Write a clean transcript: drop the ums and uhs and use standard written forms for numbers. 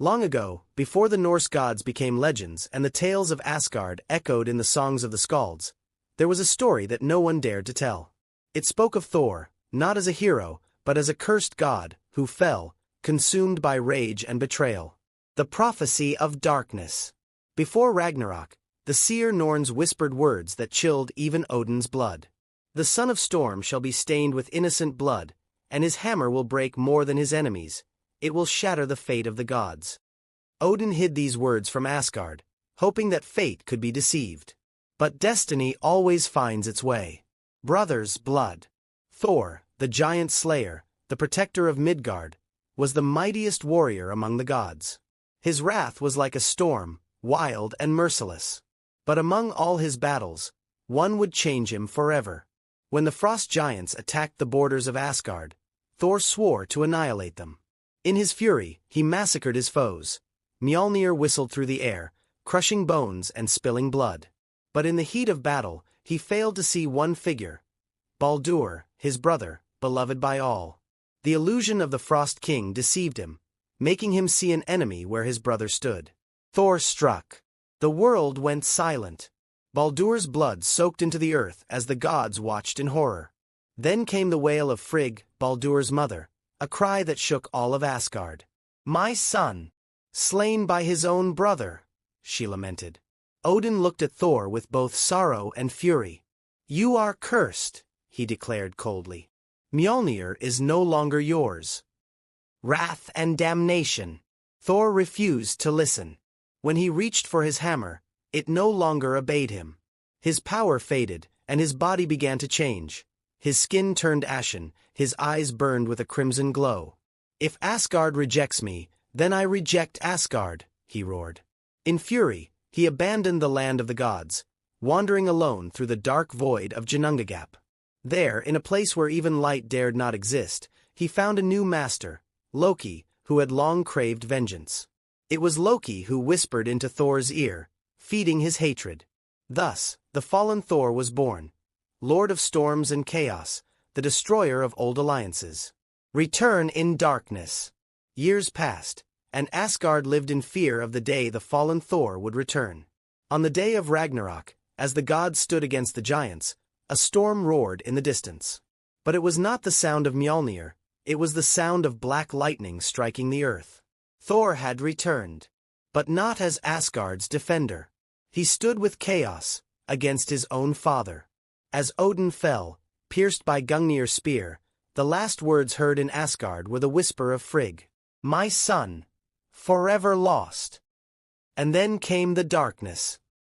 Long ago, before the Norse gods became legends and the tales of Asgard echoed in the songs of the skalds, there was a story that no one dared to tell. It spoke of Thor, not as a hero, but as a cursed god, who fell, consumed by rage and betrayal. The prophecy of darkness. Before Ragnarok, the seer Norns whispered words that chilled even Odin's blood. The son of storm shall be stained with innocent blood, and his hammer will break more than his enemies. It will shatter the fate of the gods. Odin hid these words from Asgard, hoping that fate could be deceived. But destiny always finds its way. Brothers' blood. Thor, the giant slayer, the protector of Midgard, was the mightiest warrior among the gods. His wrath was like a storm, wild and merciless. But among all his battles, one would change him forever. When the frost giants attacked the borders of Asgard, Thor swore to annihilate them. In his fury, he massacred his foes. Mjolnir whistled through the air, crushing bones and spilling blood. But in the heat of battle, he failed to see one figure: Baldur, his brother, beloved by all. The illusion of the Frost King deceived him, making him see an enemy where his brother stood. Thor struck. The world went silent. Baldur's blood soaked into the earth as the gods watched in horror. Then came the wail of Frigg, Baldur's mother, a cry that shook all of Asgard. "My son! Slain by his own brother!" she lamented. Odin looked at Thor with both sorrow and fury. "You are cursed," he declared coldly. "Mjolnir is no longer yours." Wrath and damnation. Thor refused to listen. When he reached for his hammer, it no longer obeyed him. His power faded, and his body began to change. His skin turned ashen, his eyes burned with a crimson glow. "If Asgard rejects me, then I reject Asgard," he roared. In fury, he abandoned the land of the gods, wandering alone through the dark void of Ginnungagap. There, in a place where even light dared not exist, he found a new master, Loki, who had long craved vengeance. It was Loki who whispered into Thor's ear, feeding his hatred. Thus, the fallen Thor was born, Lord of storms and chaos, the destroyer of old alliances. Return in darkness. Years passed, and Asgard lived in fear of the day the fallen Thor would return. On the day of Ragnarok, as the gods stood against the giants, a storm roared in the distance. But it was not the sound of Mjolnir, it was the sound of black lightning striking the earth. Thor had returned, but not as Asgard's defender. He stood with chaos, against his own father. As Odin fell, pierced by Gungnir's spear, the last words heard in Asgard were the whisper of Frigg. "My son, forever lost." And then came the darkness.